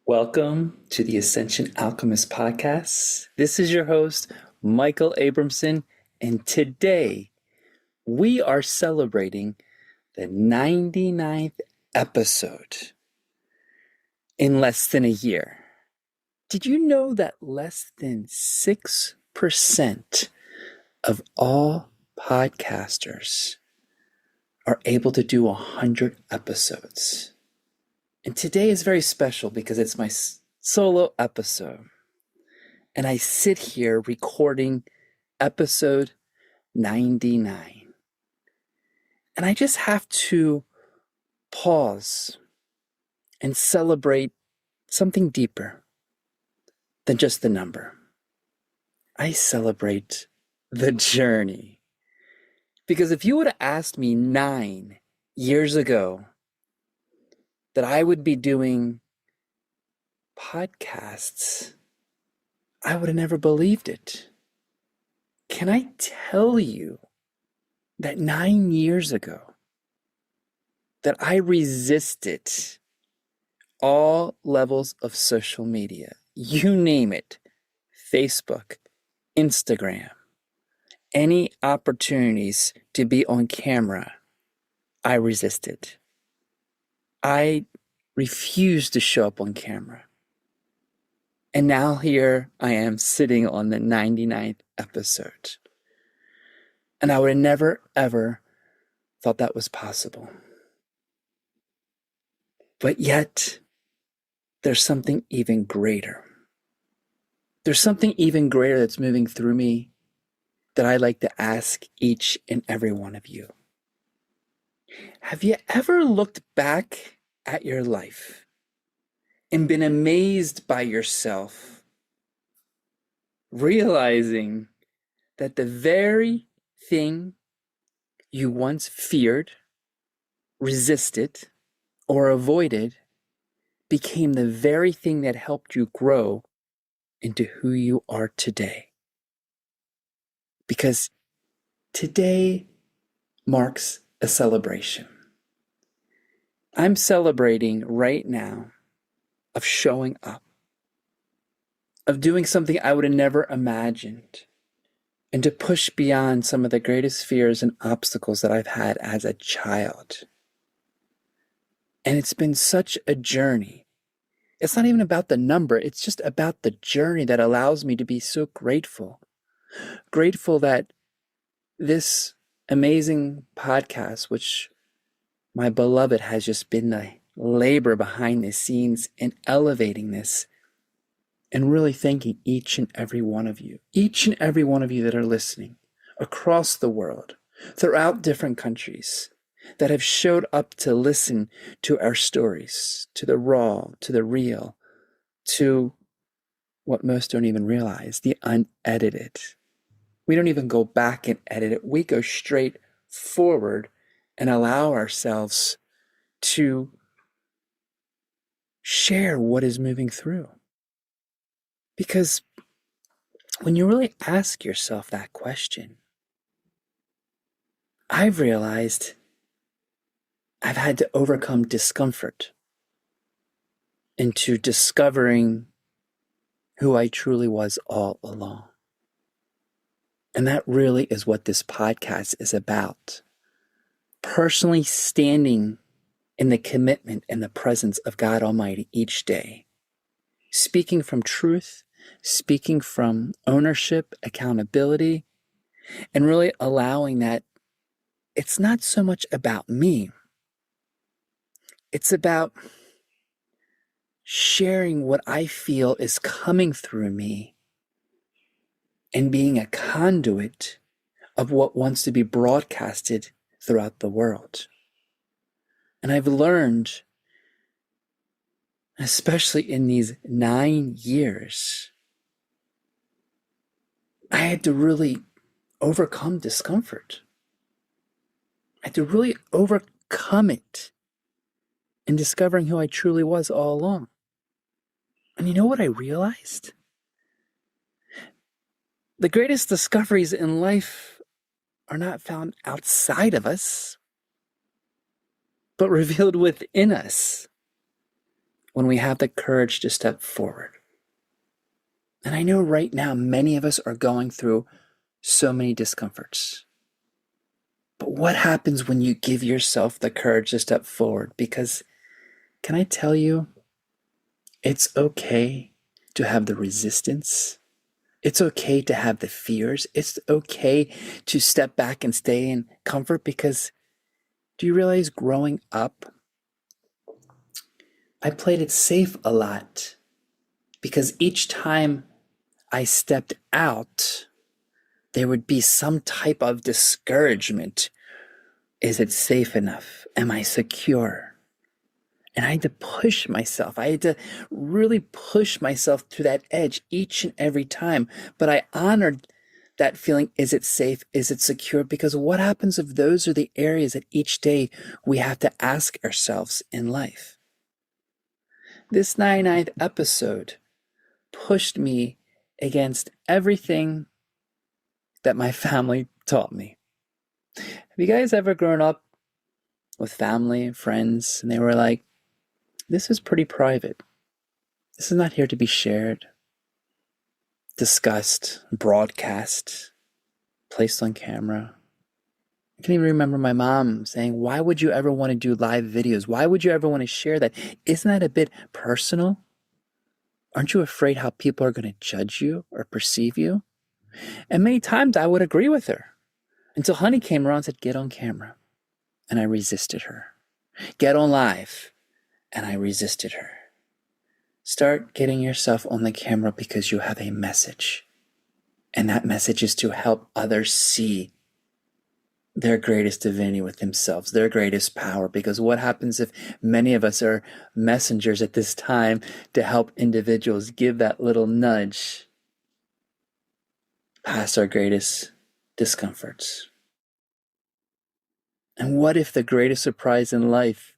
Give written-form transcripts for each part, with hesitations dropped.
Welcome to the Ascension Alchemists podcast. This is your host, Michael Abramson, and today we are celebrating the 99th episode in less than a year. Did you know that less than 6% of all podcasters are able to do 100 episodes? And today is very special because it's my solo episode. And I sit here recording episode 99. And I just have to pause and celebrate something deeper than just the number. I celebrate the journey. Because if you would have asked me 9 years ago that I would be doing podcasts, I would have never believed it. Can I tell you that 9 years ago that I resisted all levels of social media, you name it, Facebook, Instagram, any opportunities to be on camera, I resisted. I refused to show up on camera. And now here I am sitting on the 99th episode. And I would have never, ever thought that was possible. But yet, there's something even greater. There's something even greater that's moving through me that I'd like to ask each and every one of you. Have you ever looked back at your life and been amazed by yourself, realizing that the very thing you once feared, resisted, or avoided became the very thing that helped you grow into who you are today? Because today marks a celebration. I'm celebrating right now of showing up, of doing something I would have never imagined, and to push beyond some of the greatest fears and obstacles that I've had as a child. And it's been such a journey. It's not even about the number, it's just about the journey that allows me to be so grateful. Grateful that this amazing podcast, which my beloved has just been the labor behind the scenes in elevating this, and really thanking each and every one of you that are listening across the world, throughout different countries, that have showed up to listen to our stories, to the raw, to the real, to what most don't even realize, the unedited. We don't even go back and edit it. We go straight forward and allow ourselves to share what is moving through. Because when you really ask yourself that question, I've realized I've had to overcome discomfort into discovering who I truly was all along. And that really is what this podcast is about. Personally standing in the commitment and the presence of God Almighty each day. Speaking from truth, speaking from ownership, accountability, and really allowing that it's not so much about me. It's about sharing what I feel is coming through me and being a conduit of what wants to be broadcasted throughout the world. And I've learned, especially in these 9 years, I had to really overcome discomfort. I had to really overcome it in discovering who I truly was all along. And you know what I realized? The greatest discoveries in life are not found outside of us, but revealed within us. when we have the courage to step forward. And I know right now many of us are going through so many discomforts. But what happens when you give yourself the courage to step forward? Because can I tell you, it's okay to have the resistance. It's okay to have the fears. It's okay to step back and stay in comfort, because do you realize growing up, I played it safe a lot, because each time I stepped out, there would be some type of discouragement. Is it safe enough? Am I secure? And I had to push myself. I had to really push myself to that edge each and every time. But I honored that feeling. Is it safe? Is it secure? Because what happens if those are the areas that each day we have to ask ourselves in life? This 99th episode pushed me against everything that my family taught me. Have you guys ever grown up with family, friends, and they were like, this is pretty private. This is not here to be shared, discussed, broadcast, placed on camera. I can even remember my mom saying, why would you ever want to do live videos? Why would you ever want to share that? Isn't that a bit personal? Aren't you afraid how people are going to judge you or perceive you? And many times I would agree with her, until Honey came around and said, get on camera. And I resisted her. Get on live. And I resisted her. Start getting yourself on the camera because you have a message. And that message is to help others see their greatest divinity with themselves, their greatest power. Because what happens if many of us are messengers at this time to help individuals give that little nudge past our greatest discomforts? And what if the greatest surprise in life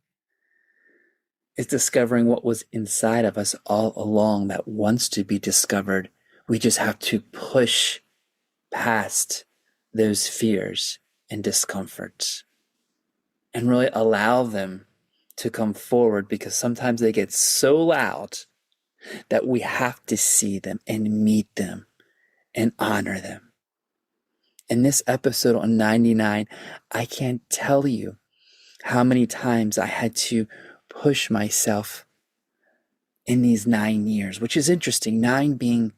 is discovering what was inside of us all along that wants to be discovered? We just have to push past those fears and discomforts and really allow them to come forward, because sometimes they get so loud that we have to see them and meet them and honor them. In this episode on 99, I can't tell you how many times I had to push myself in these 9 years, which is interesting. 9 being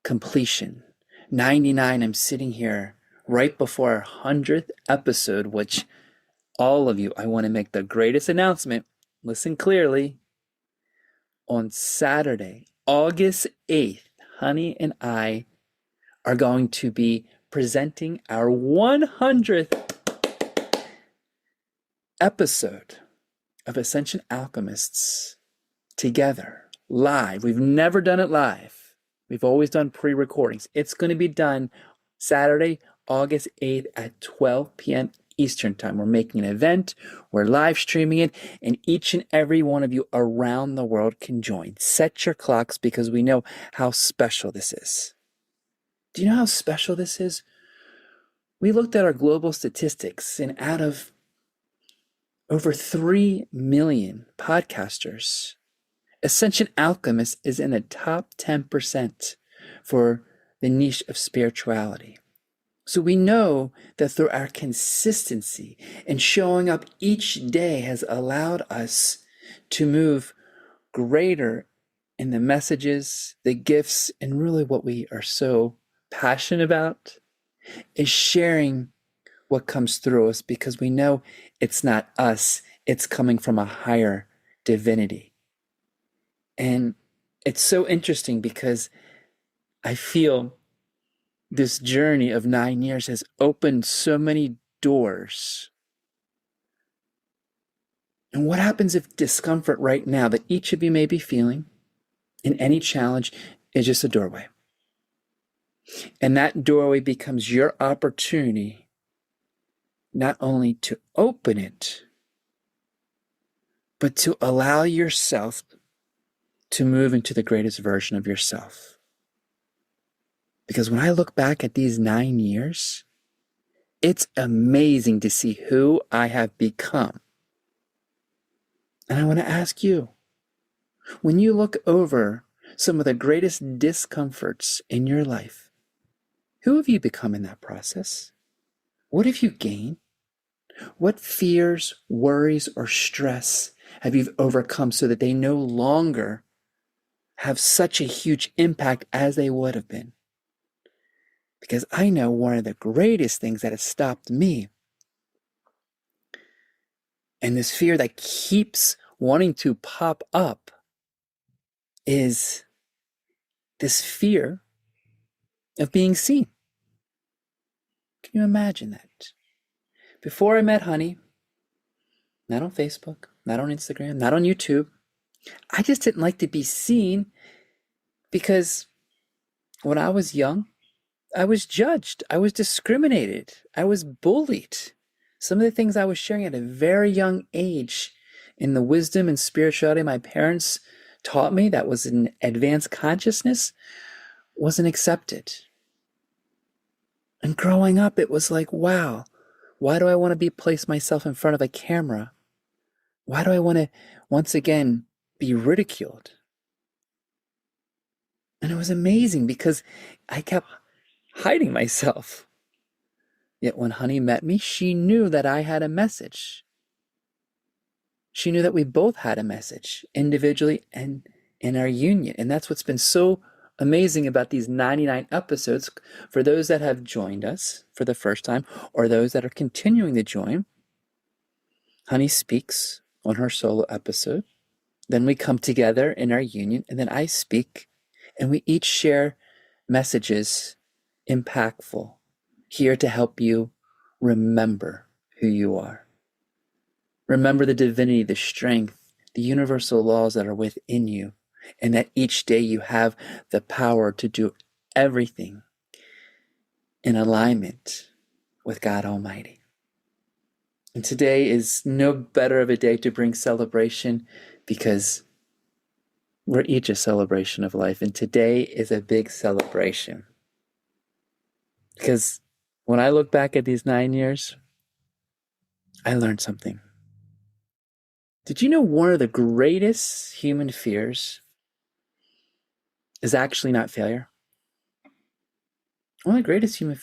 completion. 99, I'm sitting here right before our 100th episode, which all of you, I want to make the greatest announcement. Listen clearly. On Saturday, August 8th, Honey and I are going to be presenting our 100th episode of Ascension Alchemists together, live. We've never done it live. We've always done pre-recordings. It's going to be done Saturday, August 8th at 12 p.m. Eastern Time. We're making an event. We're live streaming it, and each and every one of you around the world can join. Set your clocks, because we know how special this is. Do you know how special this is? We looked at our global statistics, and out of over 3 million podcasters, Ascension Alchemists is in the top 10% for the niche of spirituality. So we know that through our consistency and showing up each day has allowed us to move greater in the messages, the gifts, and really what we are so passionate about is sharing what comes through us, because we know it's not us, it's coming from a higher divinity. And it's so interesting because I feel this journey of 9 years has opened so many doors. And what happens if discomfort right now that each of you may be feeling in any challenge is just a doorway? And that doorway becomes your opportunity not only to open it, but to allow yourself to move into the greatest version of yourself. Because when I look back at these 9 years, it's amazing to see who I have become. And I want to ask you, When you look over some of the greatest discomforts in your life, who have you become in that process? What have you gained? What fears, worries, or stress have you overcome so that they no longer have such a huge impact as they would have been? Because I know one of the greatest things that has stopped me, and this fear that keeps wanting to pop up, is this fear of being seen. Can you imagine that? Before I met Honey, not on Facebook, not on Instagram, not on YouTube, I just didn't like to be seen because when I was young, I was judged, I was discriminated, I was bullied. Some of the things I was sharing at a very young age in the wisdom and spirituality my parents taught me that was in advanced consciousness wasn't accepted. And growing up, it was like, wow, why do I want to place myself in front of a camera? Why do I want to, once again, be ridiculed? And it was amazing because I kept hiding myself. Yet when Honey met me, she knew that I had a message. She knew that we both had a message, individually and in our union. And that's what's been so amazing about these 99 episodes. For those that have joined us for the first time, or those that are continuing to join, Honey speaks on her solo episode. Then we come together in our union, and then I speak, and we each share messages impactful, here to help you remember who you are. Remember the divinity, the strength, the universal laws that are within you, and that each day you have the power to do everything in alignment with God Almighty. And today is no better of a day to bring celebration because we're each a celebration of life. And today is a big celebration. Because when I look back at these 9 years, I learned something. Did you know one of the greatest human fears is actually not failure? One of the greatest human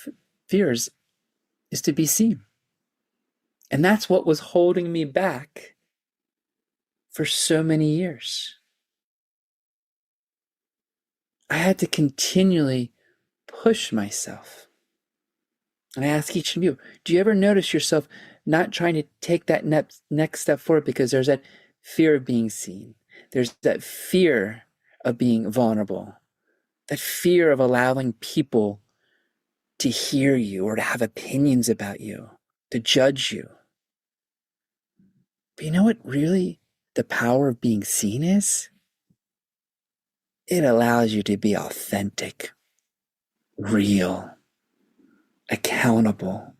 fears is to be seen. And that's what was holding me back for so many years. I had to continually push myself. And I ask each of you, do you ever notice yourself not trying to take that next step forward because there's that fear of being seen? There's that fear of being vulnerable, that fear of allowing people to hear you or to have opinions about you, to judge you. But you know what really the power of being seen is? It allows you to be authentic, real, accountable.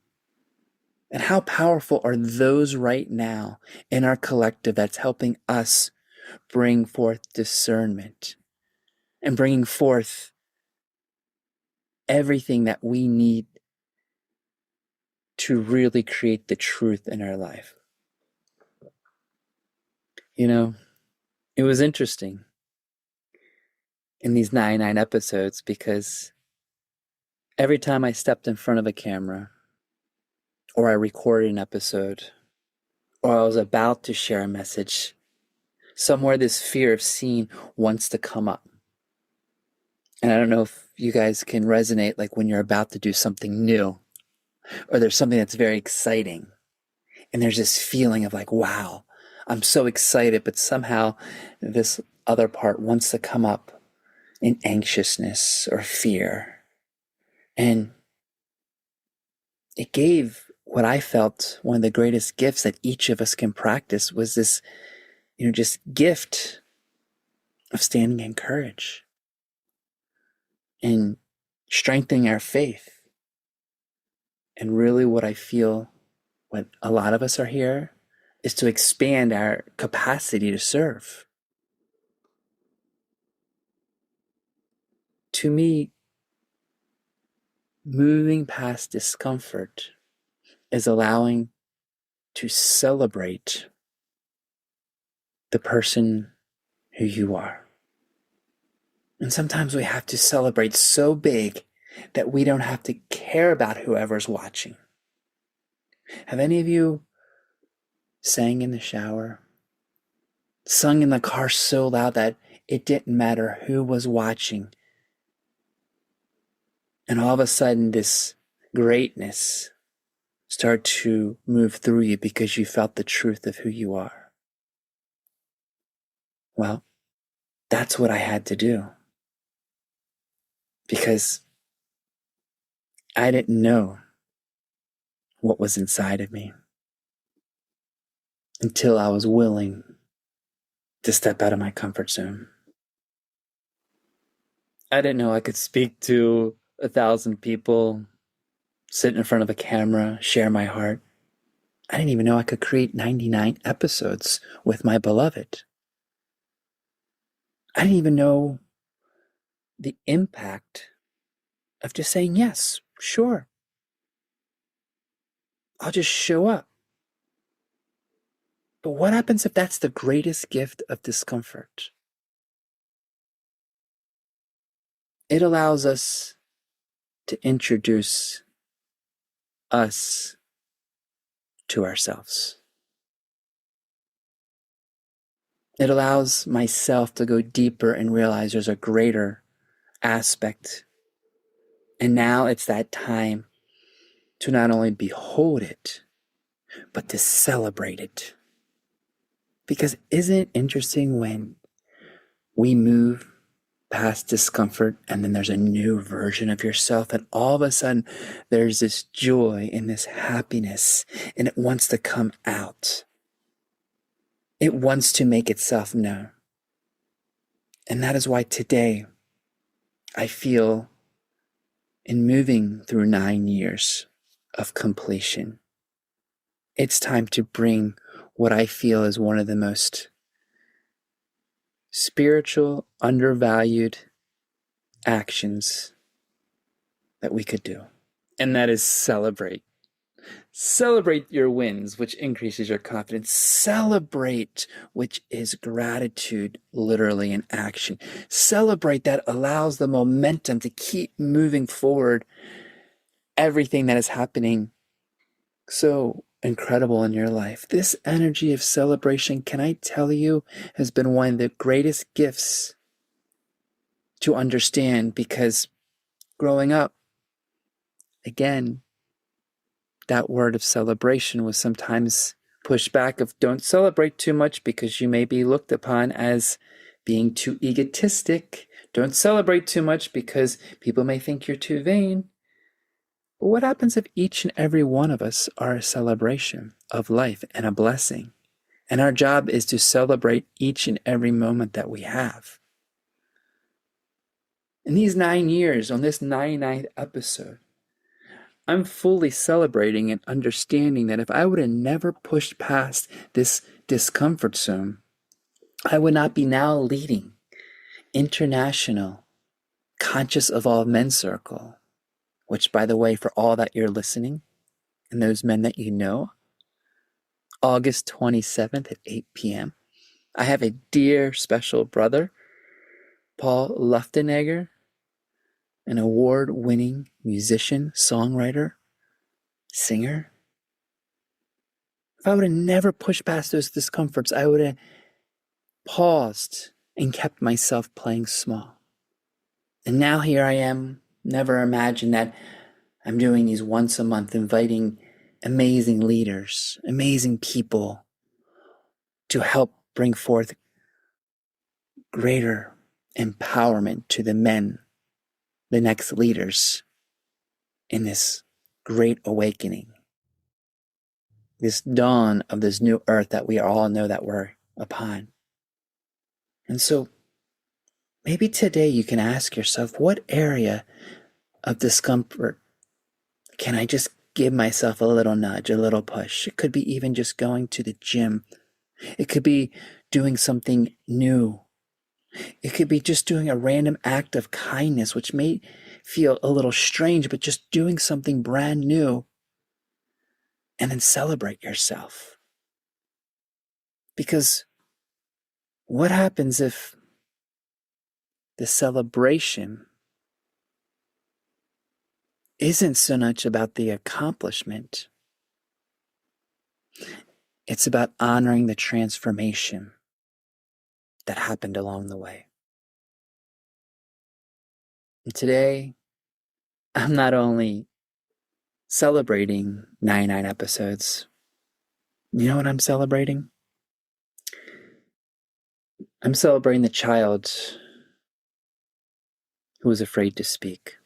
And how powerful are those right now in our collective that's helping us bring forth discernment and bringing forth everything that we need to really create the truth in our life. You know, it was interesting in these 99 episodes because every time I stepped in front of a camera or I recorded an episode or I was about to share a message, somewhere this fear of seeing wants to come up. And I don't know if you guys can resonate, like when you're about to do something new or there's something that's very exciting and there's this feeling of like, wow, I'm so excited, but somehow this other part wants to come up in anxiousness or fear. And it gave what I felt one of the greatest gifts that each of us can practice was this, just gift of standing in courage and strengthening our faith. And really what I feel, what a lot of us are here, is to expand our capacity to serve. To me, moving past discomfort is allowing to celebrate the person who you are. And sometimes we have to celebrate so big that we don't have to care about whoever's watching. Have any of you sang in the shower, sung in the car so loud that it didn't matter who was watching? And all of a sudden, this greatness started to move through you because you felt the truth of who you are. Well, that's what I had to do, because I didn't know what was inside of me until I was willing to step out of my comfort zone. I didn't know I could speak to 1,000 people, sit in front of a camera, share my heart. I didn't even know I could create 99 episodes with my beloved. I didn't even know the impact of just saying, yes, sure, I'll just show up. But what happens if that's the greatest gift of discomfort? It allows us to introduce us to ourselves. It allows myself to go deeper and realize there's a greater aspect. And now it's that time to not only behold it, but to celebrate it. Because isn't it interesting when we move past discomfort and then there's a new version of yourself, and all of a sudden there's this joy and this happiness, and it wants to come out. It wants to make itself known. And that is why today I feel, in moving through 9 years of completion, it's time to bring what I feel is one of the most spiritual, undervalued actions that we could do. And that is celebrate. Celebrate your wins, which increases your confidence. Celebrate, which is gratitude, literally in action. Celebrate, that allows the momentum to keep moving forward. Everything that is happening so incredible in your life. This energy of celebration, can I tell you, has been one of the greatest gifts to understand, because growing up, again, that word of celebration was sometimes pushed back of, don't celebrate too much because you may be looked upon as being too egotistic. Don't celebrate too much because people may think you're too vain. But what happens if each and every one of us are a celebration of life and a blessing? And our job is to celebrate each and every moment that we have. In these 9 years, on this 99th episode, I'm fully celebrating and understanding that if I would have never pushed past this discomfort zone, I would not be now leading International Conscious Evolved Men's Circle, which, by the way, for all that you're listening and those men that you know, August 27th at 8 p.m., I have a dear special brother, Paul Luftenegger, an award-winning musician, songwriter, singer. If I would have never pushed past those discomforts, I would have paused and kept myself playing small. And now here I am, never imagined that I'm doing these once a month, inviting amazing leaders, amazing people to help bring forth greater empowerment to the men, the next leaders in this great awakening, this dawn of this new earth that we all know that we're upon. And so maybe today you can ask yourself, what area of discomfort can I just give myself a little nudge, a little push? It could be even just going to the gym. It could be doing something new. It could be just doing a random act of kindness, which may feel a little strange, but just doing something brand new, and then celebrate yourself. Because what happens if the celebration isn't so much about the accomplishment. It's about honoring the transformation that happened along the way. And today, I'm not only celebrating 99 episodes. You know what I'm celebrating? I'm celebrating the child who was afraid to speak.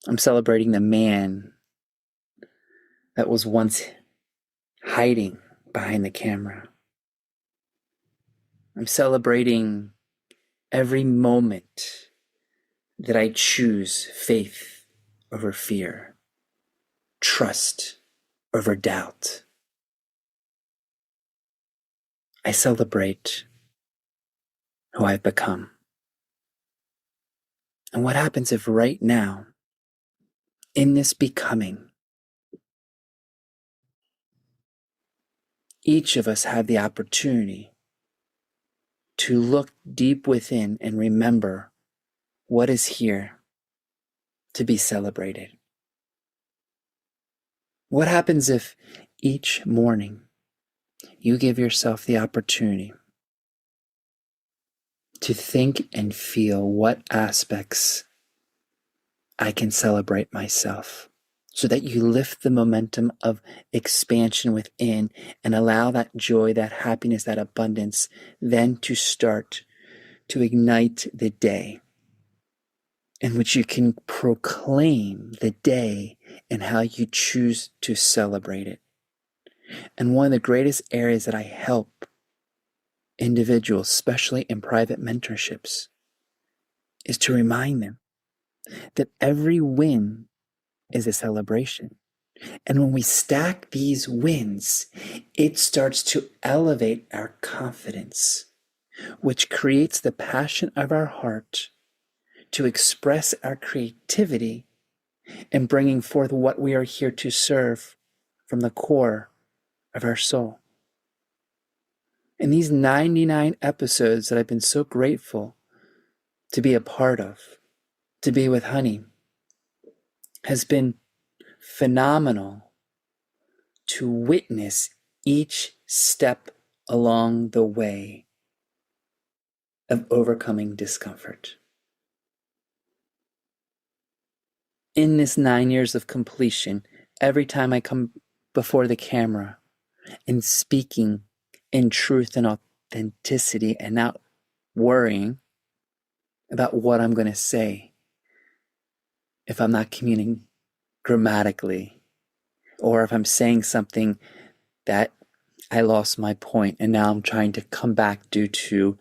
I'm celebrating the man that was once hiding behind the camera. I'm celebrating every moment that I choose faith over fear, trust over doubt. I celebrate who I've become. And what happens if right now, in this becoming, each of us have the opportunity to look deep within and remember what is here to be celebrated? What happens if each morning you give yourself the opportunity to think and feel what aspects I can celebrate myself, so that you lift the momentum of expansion within and allow that joy, that happiness, that abundance then to start to ignite the day in which you can proclaim the day and how you choose to celebrate it. And one of the greatest areas that I help individuals, especially in private mentorships, is to remind them that every win is a celebration. And when we stack these wins, it starts to elevate our confidence, which creates the passion of our heart to express our creativity and bringing forth what we are here to serve from the core of our soul. And these 99 episodes that I've been so grateful to be a part of, to be with HoniB, has been phenomenal to witness each step along the way of overcoming discomfort. In this 9 years of completion, every time I come before the camera and speaking in truth and authenticity and not worrying about what I'm going to say if I'm not communicating grammatically, or if I'm saying something that I lost my point and now I'm trying to come back due to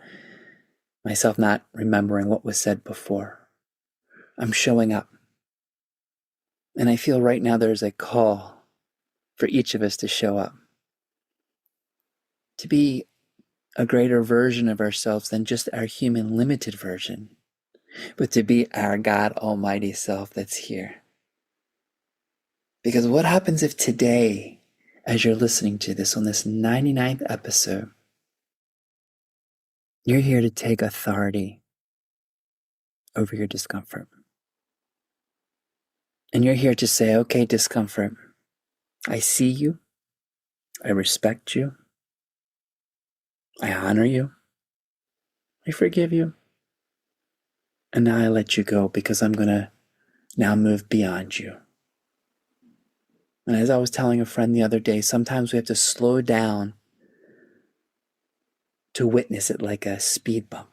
myself not remembering what was said before. I'm showing up. And I feel right now there's a call for each of us to show up, to be a greater version of ourselves than just our human limited version, but to be our God Almighty self that's here. Because what happens if today, as you're listening to this on this 99th episode, you're here to take authority over your discomfort? And you're here to say, okay, discomfort, I see you, I respect you, I honor you, I forgive you, and now I let you go because I'm going to now move beyond you. And as I was telling a friend the other day, sometimes we have to slow down to witness it like a speed bump.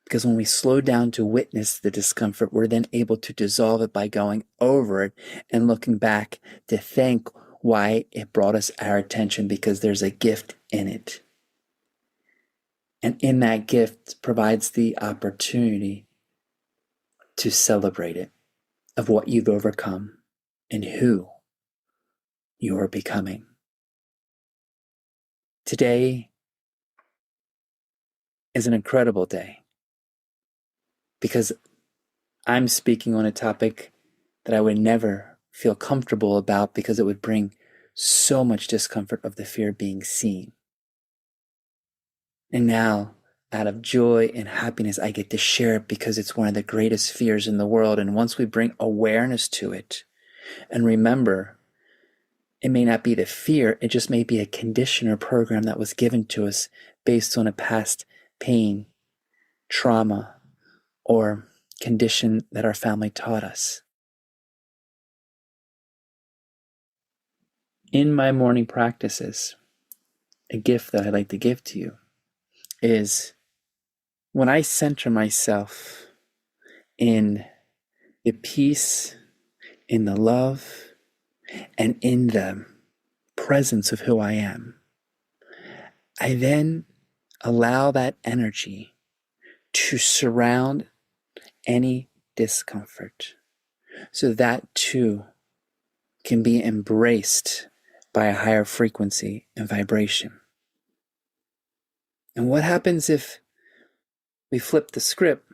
Because when we slow down to witness the discomfort, we're then able to dissolve it by going over it and looking back to thank why it brought us our attention, because there's a gift in it. And in that gift provides the opportunity to celebrate it, of what you've overcome and who you are becoming. Today is an incredible day because I'm speaking on a topic that I would never feel comfortable about, because it would bring so much discomfort of the fear of being seen. And now out of joy and happiness, I get to share it because it's one of the greatest fears in the world. And once we bring awareness to it, and remember, it may not be the fear, it just may be a condition or program that was given to us based on a past pain, trauma, or condition that our family taught us. In my morning practices, a gift that I'd like to give to you is when I center myself in the peace, in the love, and in the presence of who I am, I then allow that energy to surround any discomfort so that too can be embraced by a higher frequency and vibration. And what happens if we flip the script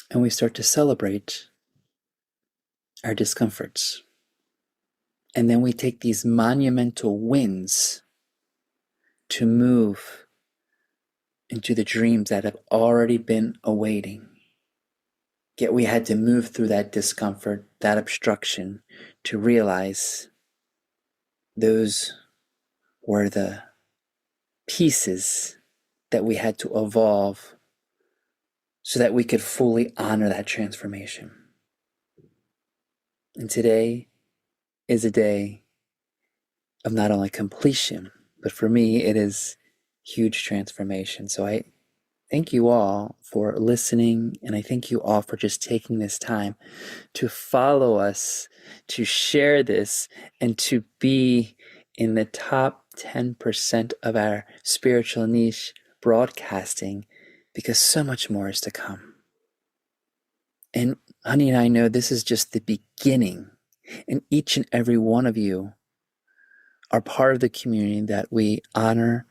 and we start to celebrate our discomforts? And then we take these monumental wins to move into the dreams that have already been awaiting. Yet we had to move through that discomfort, that obstruction, to realize those were the pieces that we had to evolve so that we could fully honor that transformation. And today is a day of not only completion, but for me, it is huge transformation. So I thank you all for listening, and I thank you all for just taking this time to follow us, to share this, and to be in the top 10% of our spiritual niche broadcasting, because so much more is to come. And Honey and I know this is just the beginning, and each and every one of you are part of the community that we honor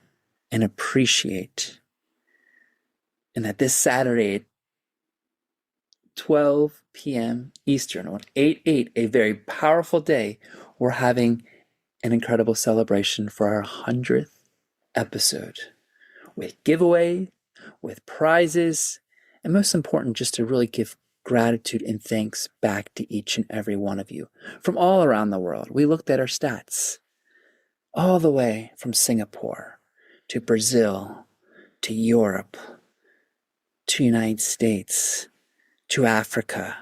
and appreciate. And that this Saturday at 12 p.m. Eastern on 8/8, a very powerful day, we're having an incredible celebration for our 100th episode with giveaway, with prizes, and most important, just to really give gratitude and thanks back to each and every one of you from all around the world. We looked at our stats all the way from Singapore to Brazil to Europe to United States to Africa.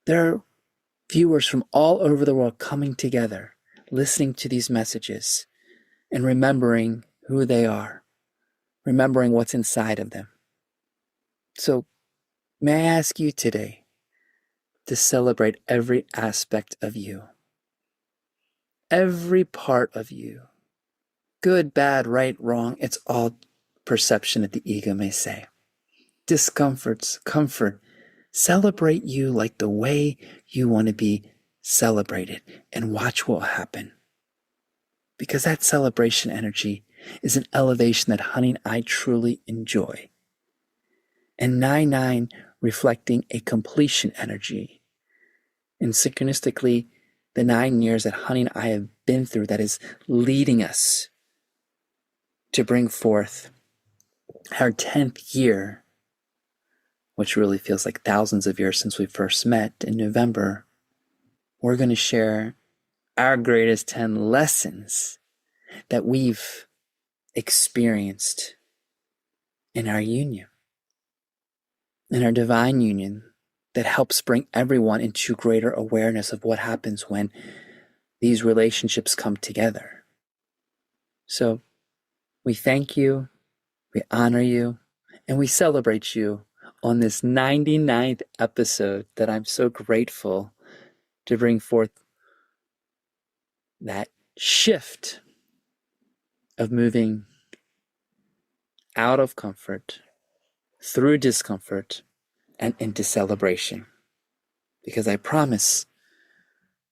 There are viewers from all over the world coming together, listening to these messages and remembering who they are, remembering what's inside of them. So may I ask you today to celebrate every aspect of you, every part of you, good, bad, right, wrong. It's all perception that the ego may say. Discomforts, comfort. Celebrate you like the way you want to be celebrated, and watch what will happen. Because that celebration energy is an elevation that Honey and I truly enjoy. And 99 reflecting a completion energy. And synchronistically, the 9 years that Honey and I have been through that is leading us to bring forth our 10th year, which really feels like thousands of years since we first met in November. We're going to share our greatest 10 lessons that we've experienced in our union, in our divine union, that helps bring everyone into greater awareness of what happens when these relationships come together. So we thank you, we honor you, and we celebrate you on this 99th episode that I'm so grateful to bring forth that shift of moving out of comfort, through discomfort, and into celebration. Because I promise,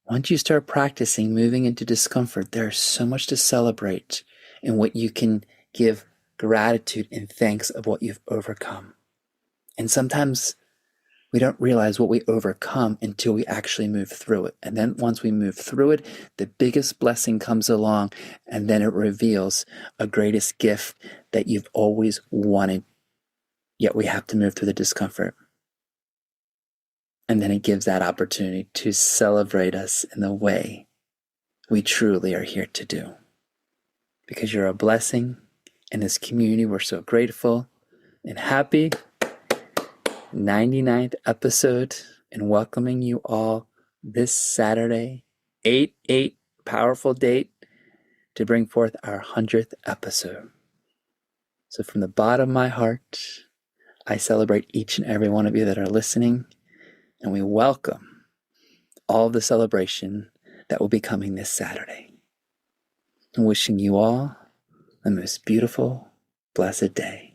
once you start practicing moving into discomfort, there's so much to celebrate in what you can give gratitude and thanks of what you've overcome. And sometimes we don't realize what we overcome until we actually move through it. And then once we move through it, the biggest blessing comes along, and then it reveals a greatest gift that you've always wanted, yet we have to move through the discomfort. And then it gives that opportunity to celebrate us in the way we truly are here to do. Because you're a blessing. In this community, we're so grateful and happy. 99th episode, and welcoming you all this Saturday, 8/8, powerful date, to bring forth our 100th episode. So from the bottom of my heart, I celebrate each and every one of you that are listening, and we welcome all of the celebration that will be coming this Saturday. I'm wishing you all the most beautiful, blessed day.